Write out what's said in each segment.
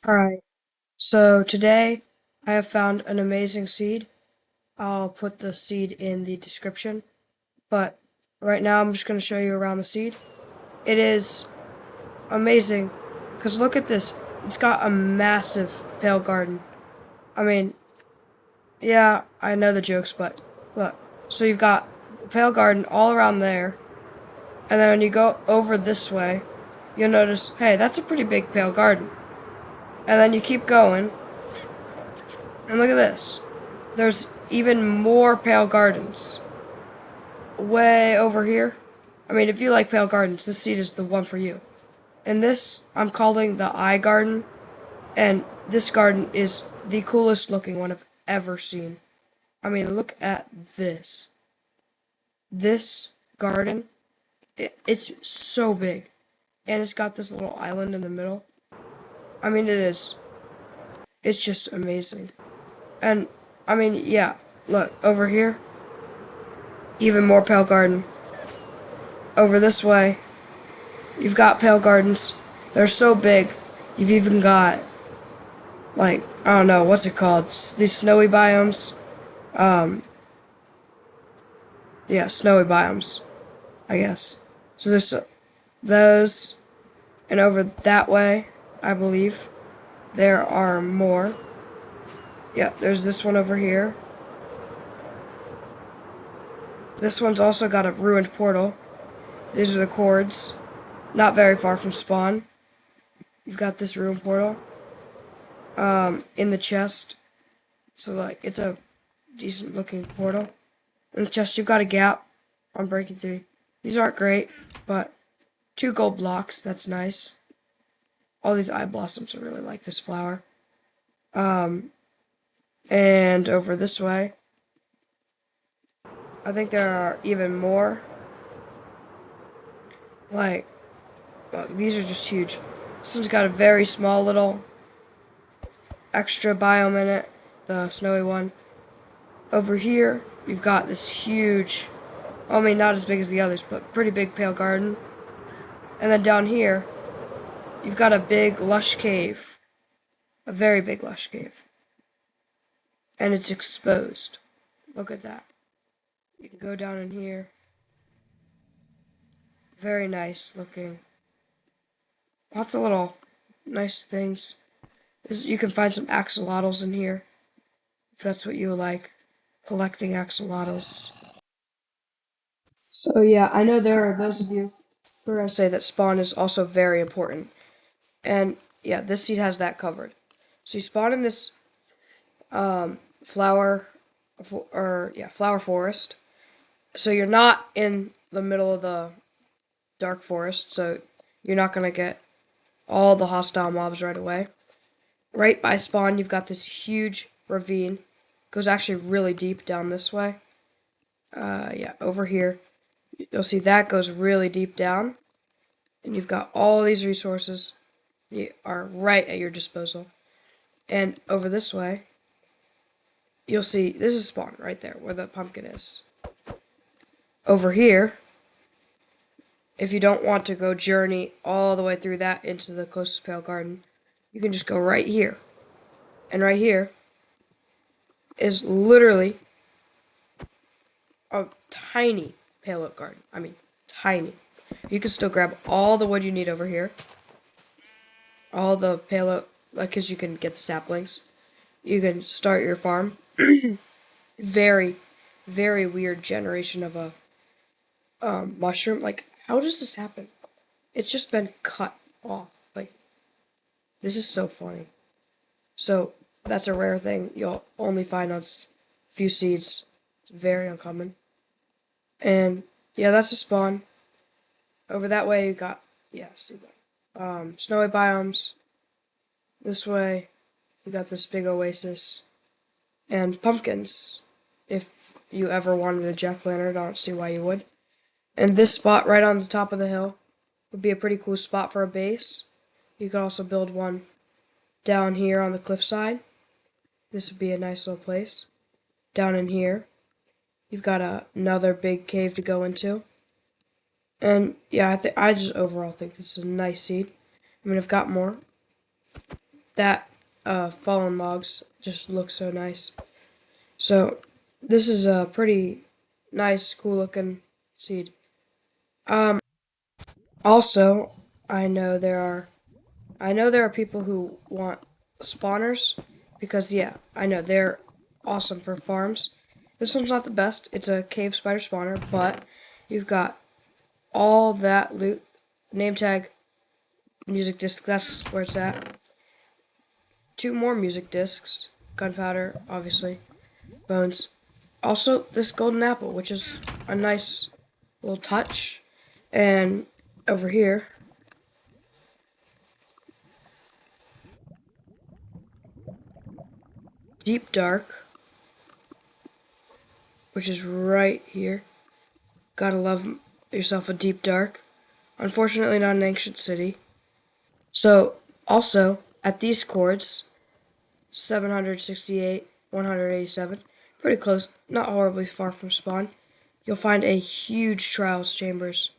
Alright, so today I have found an amazing seed. I'll put the seed in the description, but right now I'm just going to show you around the seed. It is amazing, because look at this. It's got a massive pale garden. I mean, yeah, I know the jokes, but look. So you've got a pale garden all around there, and then when you go over this way, you'll notice, hey, that's a pretty big pale garden. And then you keep going, and look at this. There's even more pale gardens way over here. I mean, if you like pale gardens, this seed is the one for you. And this, I'm calling the eye garden, and this garden is the coolest looking one I've ever seen. I mean, look at this. This garden, it's so big, and it's got this little island in the middle. I mean, it's just amazing. And, I mean, yeah, look, over here, even more pale garden. Over this way, you've got pale gardens. They're so big. You've even got, like, I don't know, what's it called? These snowy biomes. Um, yeah, snowy biomes, I guess. So there's those, and over that way, I believe, there are more. Yeah, there's this one over here. This one's also got a ruined portal. These are the cords. Not very far from spawn. You've got this ruined portal. In the chest. So, like, it's a decent looking portal. In the chest, you've got a gap on breaking 3. These aren't great, but 2 gold blocks, that's nice. All these eye blossoms, I really like this flower. And over this way, I think there are even more. Like, these are just huge. This one's got a very small little extra biome in it, the snowy one. Over here, you've got this huge, I mean, not as big as the others, but pretty big pale garden. And then down here, you've got a big lush cave. A very big lush cave. And it's exposed. Look at that. You can go down in here. Very nice looking. Lots of little nice things. You can find some axolotls in here, if that's what you like. Collecting axolotls. So yeah, I know there are those of you who are going to say that spawn is also very important. And yeah, this seed has that covered. So you spawn in this flower, or yeah, flower forest. So you're not in the middle of the dark forest, so you're not gonna get all the hostile mobs right away. Right by spawn, you've got this huge ravine. It goes actually really deep down this way. Yeah, over here, you'll see that goes really deep down, and you've got all these resources that are right at your disposal. And over this way, you'll see this is spawn right there where the pumpkin is. Over here, if you don't want to go journey all the way through that into the closest pale garden, you can just go right here. And right here is literally a tiny pale oak garden. I mean, tiny. You can still grab all the wood you need over here. All the pale oak, like, because you can get the saplings. You can start your farm. Very, very weird generation of a mushroom. Like, how does this happen? It's just been cut off. Like, this is so funny. So, that's a rare thing you'll only find on few seeds. It's very uncommon. And, yeah, that's a spawn. Over that way, you got, yeah, see that. Snowy biomes. This way, you got this big oasis. And pumpkins. If you ever wanted a jack-o'-lantern, I don't see why you would. And this spot right on the top of the hill would be a pretty cool spot for a base. You could also build one down here on the cliffside. This would be a nice little place. Down in here, you've got another big cave to go into. And yeah, I just overall think this is a nice seed. I mean, I've got more. that fallen logs just look so nice. So this is a pretty nice, cool looking seed. Um, Also, I know there are people who want spawners because yeah, I know they're awesome for farms. This one's not the best. It's a cave spider spawner, but you've got all that loot, name tag, music disc. That's where it's at. Two more music discs, gunpowder, obviously, bones. Also, this golden apple, which is a nice little touch. And over here, deep dark, which is right here. Gotta love yourself a deep dark. Unfortunately, not an ancient city. So, also, at these chords, 768, 187, pretty close, not horribly far from spawn, you'll find a huge trials chambers.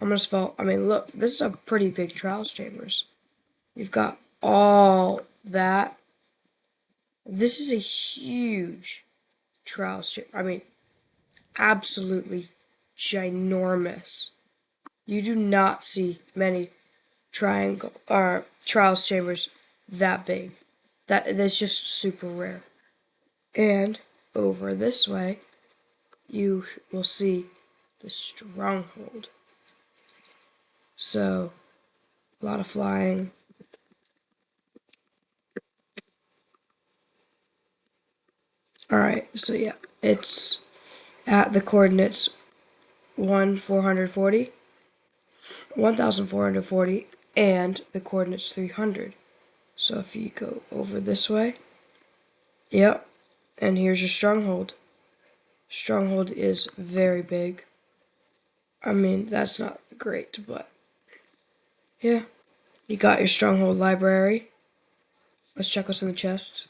Almost fall. I mean, look, this is a pretty big trials chambers. You've got all that. This is a huge trials chamber. I mean, absolutely ginormous. You do not see many triangle or trials chambers that big. That's just super rare. And over this way, you will see the stronghold. So a lot of flying. All right. So yeah, it's at the coordinates 1440, 1440, and the coordinates 300. So if you go over this way, yep, and here's your stronghold. Stronghold is very big. I mean, that's not great, but yeah. You got your stronghold library. Let's check what's in the chest.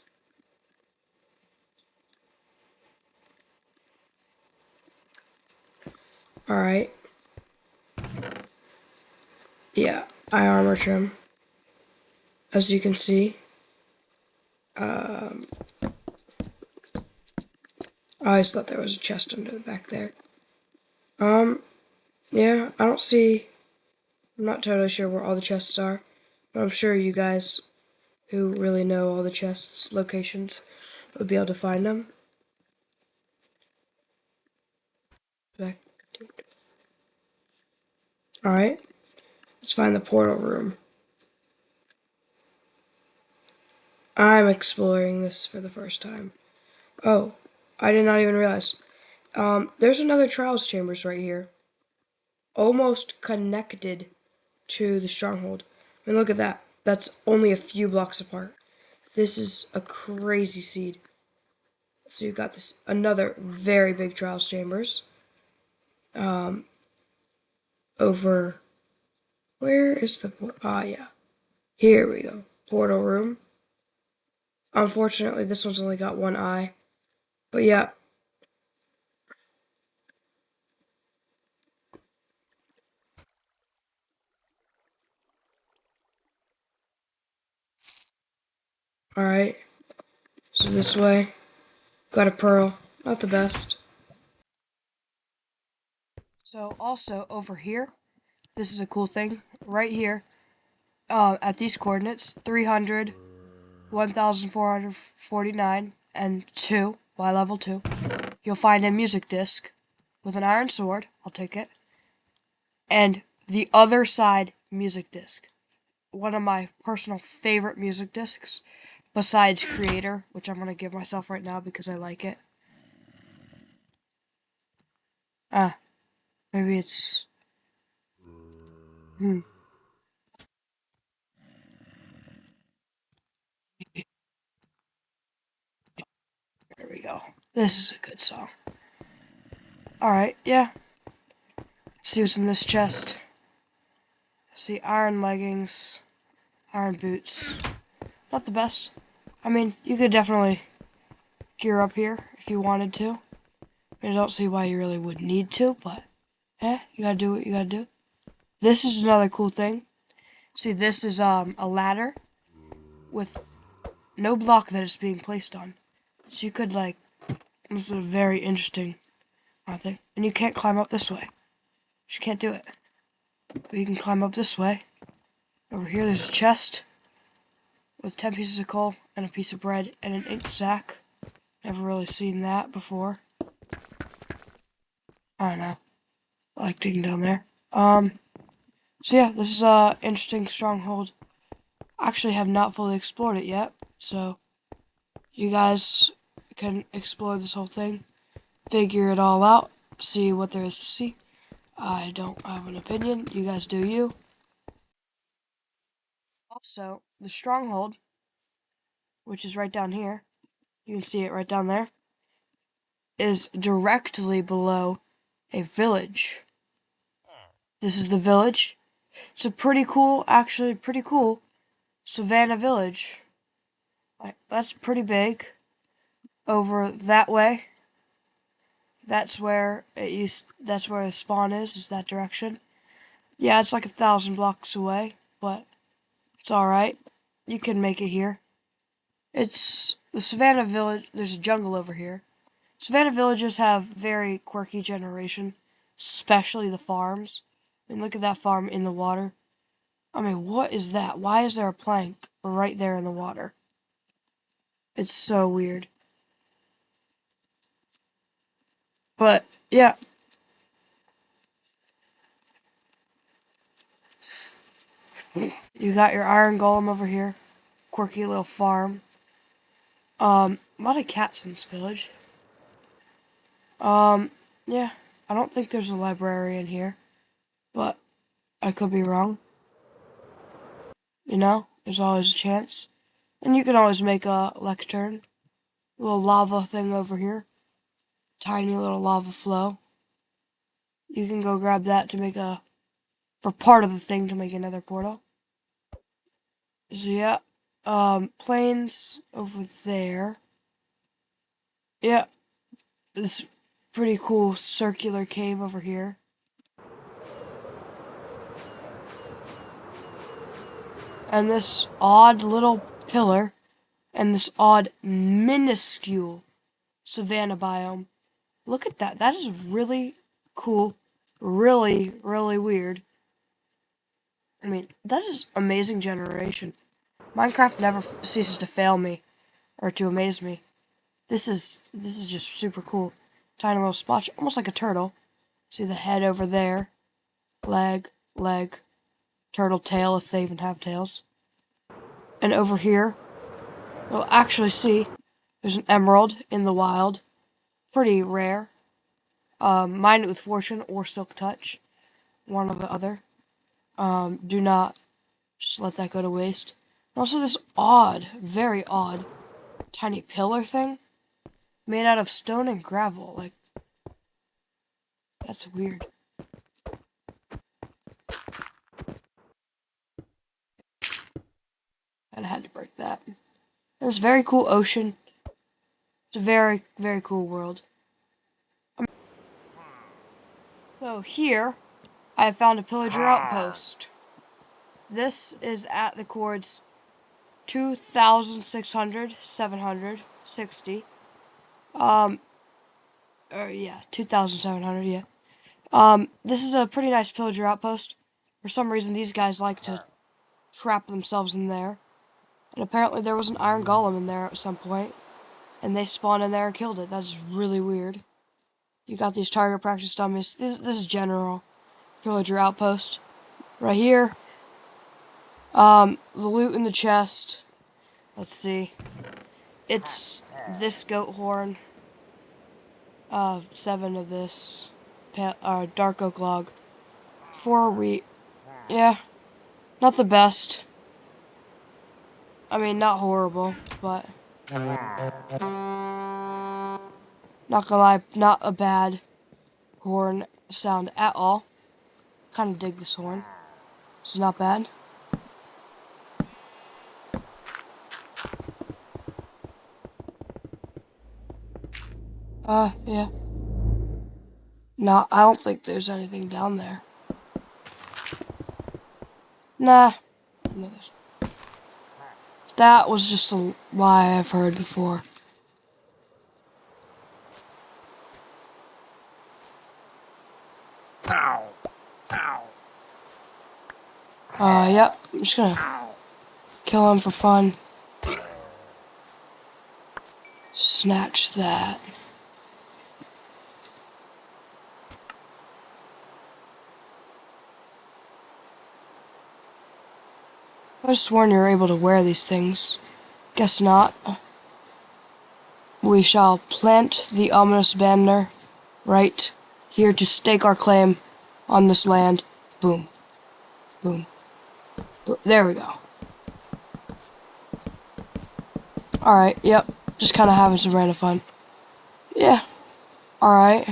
Alright. Yeah, eye armor trim. As you can see. I always thought there was a chest under the back there. Yeah, I don't see. I'm not totally sure where all the chests are, but I'm sure you guys who really know all the chests' locations would be able to find them. Back. Alright, let's find the portal room. I'm exploring this for the first time. Oh, I did not even realize. There's another trials chambers right here. Almost connected to the stronghold. I mean, look at that. That's only a few blocks apart. This is a crazy seed. So you've got this another very big trials chambers. Over where is the yeah. Here we go. Portal room. Unfortunately, this one's only got one eye. But yeah. Alright. So this way. Got a pearl. Not the best. So also over here, this is a cool thing. Right here, at these coordinates, 300, 1449, and 2, Y level 2, you'll find a music disc with an iron sword. I'll take it. And the other side music disc. One of my personal favorite music discs, besides Creator, which I'm going to give myself right now because I like it. Maybe it's... There we go. This is a good song. Alright, yeah. See what's in this chest. See iron leggings, iron boots. Not the best. I mean, you could definitely gear up here if you wanted to. I don't see why you really would need to, but you gotta do what you gotta do. This is another cool thing. See, this is a ladder. with no block that it's being placed on. So you could like, this is a very interesting thing. And you can't climb up this way. You can't do it. But you can climb up this way. Over here there's a chest with 10 pieces of coal and a piece of bread and an ink sack. Never really seen that before. I don't know. I like digging down there. So yeah, this is a interesting stronghold. Actually have not fully explored it yet, so you guys can explore this whole thing, figure it all out, see what there is to see. I don't have an opinion. You guys do you. Also, the stronghold, which is right down here, you can see it right down there, is directly below a village. This is the village. It's a pretty cool, actually pretty cool Savannah village. Like, that's pretty big. Over that way, that's where that's where the spawn is that direction. Yeah, it's like 1,000 blocks away, but it's alright. You can make it here. It's the Savannah village. There's a jungle over here. Savannah villages have very quirky generation, especially the farms. I mean, look at that farm in the water. I mean, what is that? Why is there a plank right there in the water? It's so weird. But, yeah. You got your iron golem over here. Quirky little farm. A lot of cats in this village. Yeah. I don't think there's a librarian here. But I could be wrong. You know, there's always a chance. And you can always make a lectern. A little lava thing over here. Tiny little lava flow. You can go grab that to make for part of the thing to make another portal. So yeah. Plains over there. Yeah. This pretty cool circular cave over here. And this odd little pillar. And this odd minuscule savanna biome. Look at that. That is really cool. Really, really weird. I mean, that is amazing generation. Minecraft never ceases to fail me or to amaze me. This is just super cool. Tiny little splotch, almost like a turtle. See the head over there, leg, turtle tail if they even have tails. And over here, you'll actually see there's an emerald in the wild. Pretty rare. Mine it with fortune or silk touch, one or the other. Do not just let that go to waste. Also, this odd, very odd, tiny pillar thing made out of stone and gravel. Like, that's weird. And I had to break that. And this very cool ocean. It's a very, very cool world. So here, I have found a pillager outpost. This is at the chords 2,600, 760. Yeah, 2,700, yeah. This is a pretty nice pillager outpost. For some reason, these guys like to trap themselves in there. And apparently there was an iron golem in there at some point. And they spawned in there and killed it. That's really weird. You got these target practice dummies. This is general pillager outpost. Right here. The loot in the chest. Let's see. It's this goat horn. 7 of this. Dark oak log. 4 wheat. Yeah. Not the best. I mean, not horrible, but not gonna lie, not a bad horn sound at all. Kind of dig this horn. It's not bad. Yeah. No, I don't think there's anything down there. Nah. That was just a lie I've heard before. Yep. I'm just gonna kill him for fun. Snatch that. I was sworn you were able to wear these things. Guess not. We shall plant the ominous banner right here to stake our claim on this land. Boom. Boom. There we go. Alright, yep. Just kind of having some random fun. Yeah. Alright.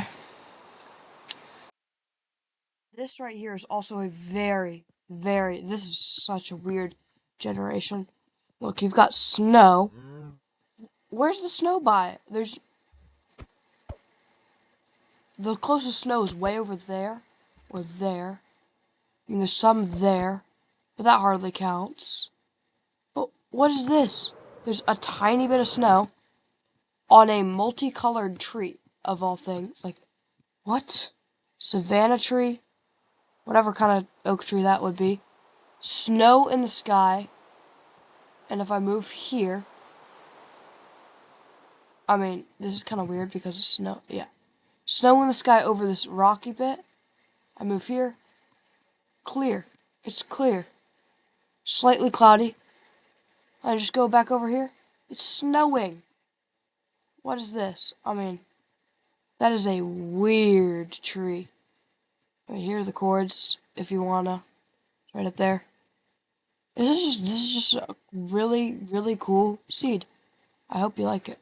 This right here is also a this is such a weird generation. Look, you've got snow. Where's the snow by? The closest snow is way over there. Or there. I mean, there's some there. But that hardly counts. But what is this? There's a tiny bit of snow on a multicolored tree, of all things. Like, what? Savannah tree? Whatever kind of oak tree that would be. Snow in the sky. And if I move here... I mean, this is kind of weird because of snow. Yeah. Snow in the sky over this rocky bit. I move here. Clear. It's clear. Slightly cloudy. I just go back over here. It's snowing. What is this? I mean, that is a weird tree. I mean, here are the chords, if you wanna. Right up there. This is just a really, really cool seed. I hope you like it.